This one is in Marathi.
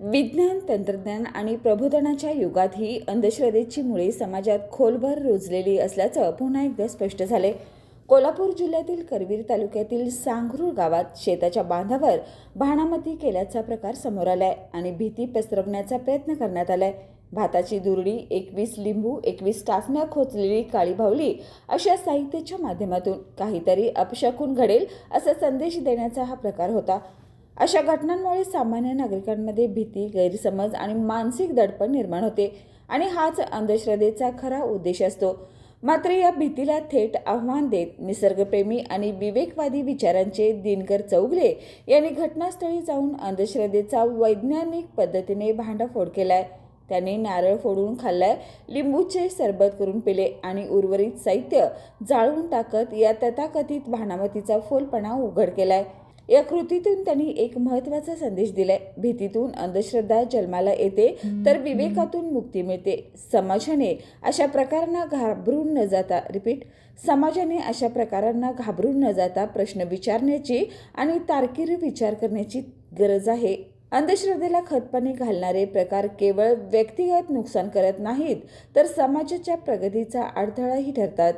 विज्ञान, तंत्रज्ञान आणि प्रबोधनाच्या युगातही अंधश्रद्धेची मुळे समाजात खोलवर रुजलेली असल्याचं पुन्हा एकदा स्पष्ट झाले. कोल्हापूर जिल्ह्यातील करवीर तालुक्यातील सांगरूळ गावात शेताच्या बांधावर भाणामती केल्याचा प्रकार समोर आलाय आणि भीती पसरवण्याचा प्रयत्न करण्यात आलाय. भाताची दुरडी, 21 लिंबू, 21 टाचण्या खोचलेली काळी बाहुली अशा साहित्याच्या माध्यमातून काहीतरी अपशकुन घडेल असा संदेश देण्याचा हा प्रकार होता. अशा घटनांमुळे सामान्य नागरिकांमध्ये भीती, गैरसमज आणि मानसिक दडपण निर्माण होते आणि हाच अंधश्रद्धेचा खरा उद्देश असतो. मात्र या भीतीला थेट आव्हान देत निसर्गप्रेमी आणि विवेकवादी विचारांचे दिनकर चौगले यांनी घटनास्थळी जाऊन अंधश्रद्धेचा वैज्ञानिक पद्धतीने भांडाफोड केलाय. त्यांनी नारळ फोडून खाल्लाय, लिंबूचे सरबत करून पिले आणि उर्वरित साहित्य जाळून टाकत या तथाकथित भानामतीचा फोलपणा उघड केलाय. या कृतीतून त्यांनी एक महत्त्वाचा संदेश दिलाय. भीतीतून अंधश्रद्धा जन्माला येते तर विवेकातून मुक्ती मिळते. समाजाने अशा प्रकारांना घाबरून न जाता प्रश्न विचारण्याची आणि तार्किक विचार करण्याची गरज आहे. अंधश्रद्धेला खतपाणी घालणारे प्रकार केवळ व्यक्तिगत नुकसान करत नाहीत तर समाजाच्या प्रगतीचा अडथळाही ठरतात.